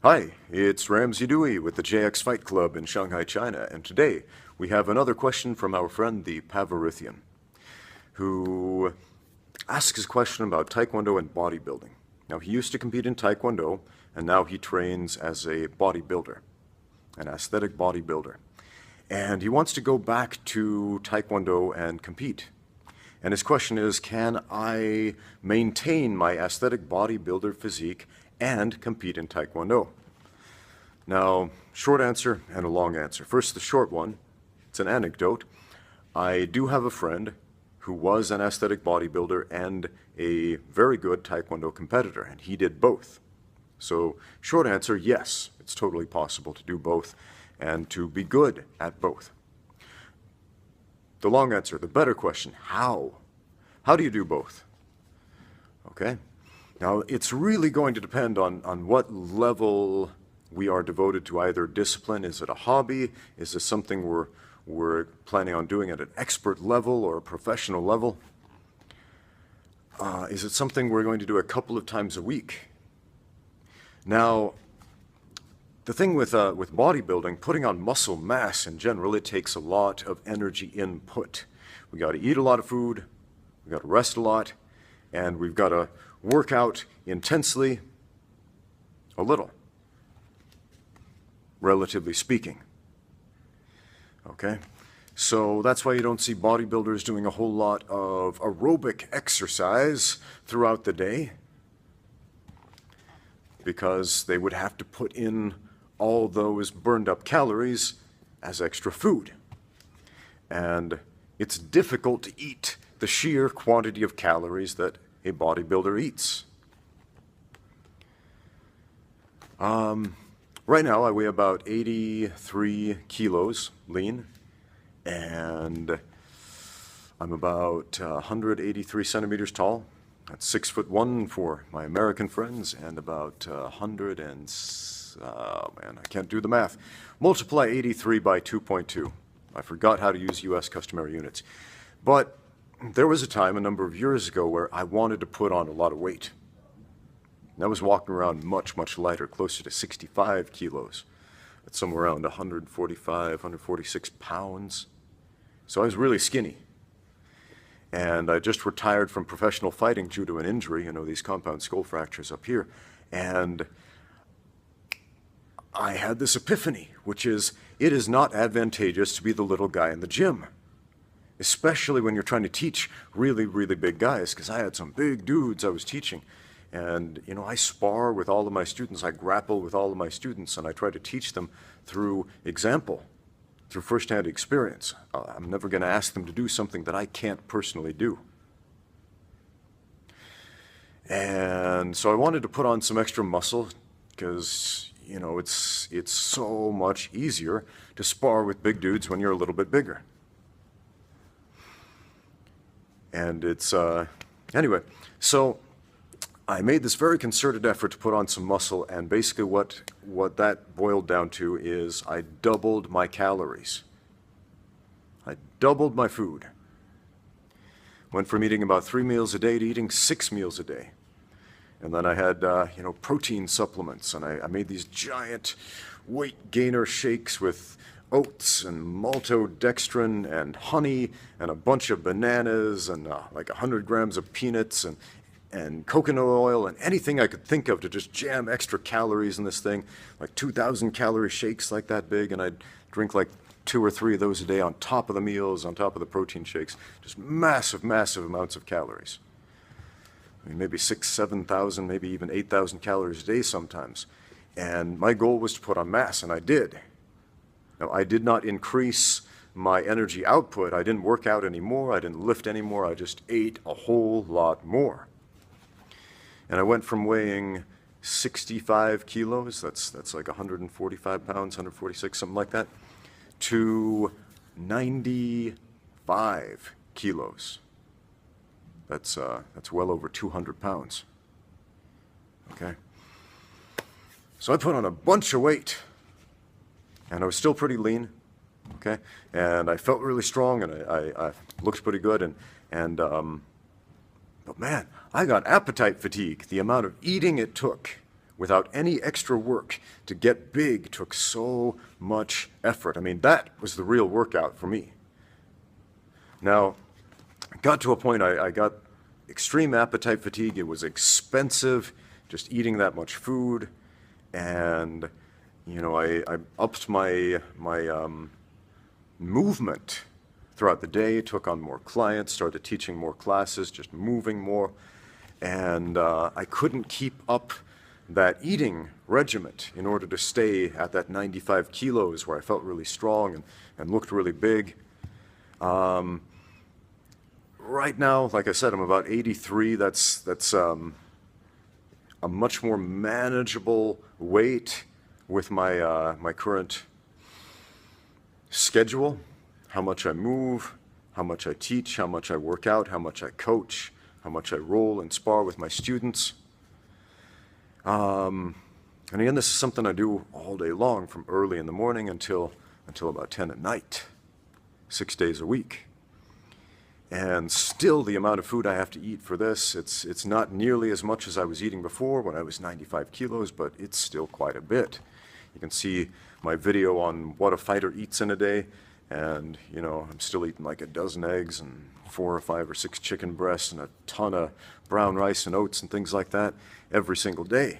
Hi, it's Ramsey Dewey with the JX Fight Club in Shanghai, China, and today we have another question from our friend the Pavarithian, who asks his question about taekwondo and bodybuilding. Now, he used to compete in taekwondo, and now he trains as a bodybuilder, an aesthetic bodybuilder. And he wants to go back to taekwondo and compete. And his question is, can I maintain my aesthetic bodybuilder physique and compete in taekwondo? Now, short answer and a long answer. First, the short one. It's an anecdote. I do have a friend who was an aesthetic bodybuilder and a very good taekwondo competitor, and he did both. So, short answer, yes, it's totally possible to do both and to be good at both. The long answer, the better question, how? How do you do both? Okay. Now, it's really going to depend on what level we are devoted to either discipline. Is it a hobby? Is this something we're planning on doing at an expert level or a professional level? Is it something we're going to do a couple of times a week? Now, the thing with bodybuilding, putting on muscle mass in general, it takes a lot of energy input. We got to eat a lot of food, we got to rest a lot, and we've got to work out intensely a little, relatively speaking. Okay? So that's why you don't see bodybuilders doing a whole lot of aerobic exercise throughout the day, because they would have to put in all those burned up calories as extra food. And it's difficult to eat the sheer quantity of calories that a bodybuilder eats. Right now I weigh about 83 kilos lean, and I'm about 183 centimeters tall. That's 6'1" for my American friends, and about 100 and, oh man, I can't do the math. Multiply 83 by 2.2. I forgot how to use US customary units. But there was a time a number of years ago where I wanted to put on a lot of weight. And I was walking around much, much lighter, closer to 65 kilos. That's somewhere around 145, 146 pounds. So I was really skinny. And I just retired from professional fighting due to an injury, these compound skull fractures up here. And I had this epiphany, which is, it is not advantageous to be the little guy in the gym, especially when you're trying to teach really, really big guys, because I had some big dudes I was teaching. And, I spar with all of my students, I grapple with all of my students, and I try to teach them through example, through firsthand experience. I'm never going to ask them to do something that I can't personally do. And so I wanted to put on some extra muscle because, it's so much easier to spar with big dudes when you're a little bit bigger. And it's, anyway, so I made this very concerted effort to put on some muscle, and basically what that boiled down to is I doubled my calories. I doubled my food. Went from eating about 3 meals a day to eating 6 meals a day. And then I had, protein supplements, and I made these giant weight gainer shakes with oats and maltodextrin and honey and a bunch of bananas and like 100 grams of peanuts and coconut oil and anything I could think of to just jam extra calories in this thing, like 2,000 calorie shakes like that big, and I'd drink like 2 or 3 of those a day on top of the meals, on top of the protein shakes. Just massive, massive amounts of calories. I mean, maybe 6,000, 7,000, maybe even 8,000 calories a day sometimes. And my goal was to put on mass, and I did. Now, I did not increase my energy output. I didn't work out anymore. I didn't lift anymore. I just ate a whole lot more. And I went from weighing 65 kilos, that's like 145 pounds, 146, something like that, to 95 kilos. That's well over 200 pounds. Okay? So I put on a bunch of weight, and I was still pretty lean, okay? And I felt really strong, and I looked pretty good, but man, I got appetite fatigue. The amount of eating it took without any extra work. To get big took so much effort. I mean, that was the real workout for me. Now, it got to a point I got extreme appetite fatigue. It was expensive just eating that much food, and you know, I upped my movement throughout the day, took on more clients, started teaching more classes, just moving more, and I couldn't keep up that eating regiment in order to stay at that 95 kilos where I felt really strong and looked really big. Right now, like I said, I'm about 83. That's a much more manageable weight with my my current schedule, how much I move, how much I teach, how much I work out, how much I coach, how much I roll and spar with my students. And again, this is something I do all day long, from early in the morning until about 10 at night, 6 days a week. And still, the amount of food I have to eat for this, it's not nearly as much as I was eating before when I was 95 kilos, but it's still quite a bit. You can see my video on what a fighter eats in a day, and you know, I'm still eating like a dozen eggs and 4 or 5 or 6 chicken breasts and a ton of brown rice and oats and things like that every single day.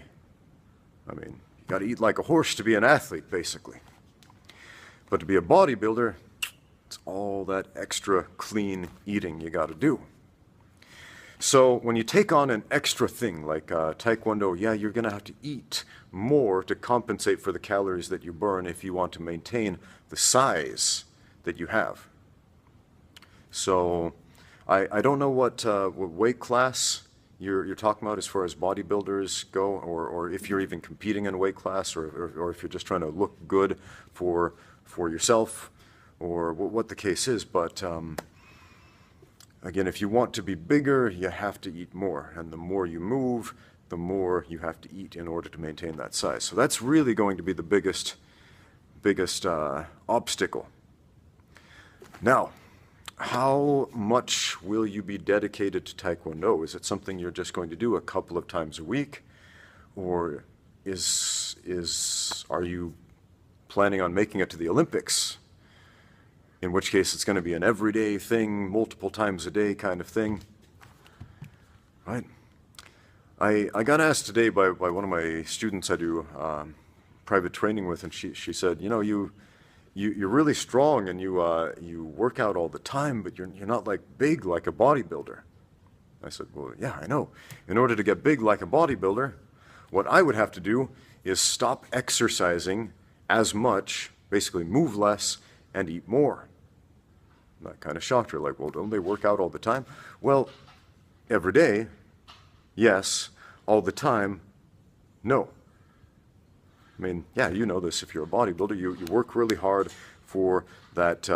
I mean, you got to eat like a horse to be an athlete, basically. But to be a bodybuilder, it's all that extra clean eating you got to do. So when you take on an extra thing like taekwondo, yeah, you're going to have to eat more to compensate for the calories that you burn if you want to maintain the size that you have. So I don't know what weight class you're talking about as far as bodybuilders go, or if you're even competing in a weight class, or if you're just trying to look good for yourself, or what the case is. But again, if you want to be bigger, you have to eat more. And the more you move, the more you have to eat in order to maintain that size. So that's really going to be the biggest obstacle. Now, how much will you be dedicated to taekwondo? Is it something you're just going to do a couple of times a week? Or are you planning on making it to the Olympics? In which case it's going to be an everyday thing, multiple times a day kind of thing, right? I got asked today by one of my students I do private training with, and she said, you know, you're really strong and you work out all the time, but you're not like big like a bodybuilder. I said, well, yeah, I know. In order to get big like a bodybuilder, what I would have to do is stop exercising as much, basically move less, and eat more. And that kind of shocked her, like, well, don't they work out all the time? Well, every day, yes. All the time, no. I mean, yeah, you know this if you're a bodybuilder. You work really hard for that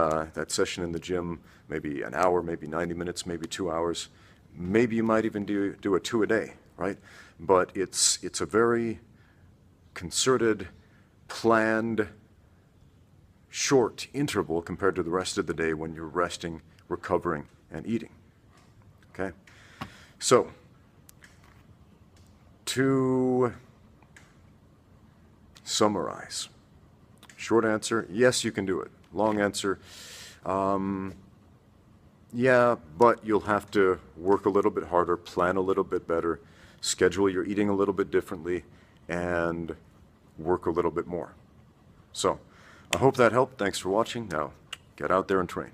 session in the gym, maybe an hour, maybe 90 minutes, maybe 2 hours. Maybe you might even do a 2 a day, right? But it's a very concerted, planned, short interval compared to the rest of the day when you're resting, recovering, and eating. Okay? So, to summarize, short answer, yes, you can do it. Long answer, yeah, but you'll have to work a little bit harder, plan a little bit better, schedule your eating a little bit differently, and work a little bit more. So, I hope that helped. Thanks for watching. Now, get out there and train.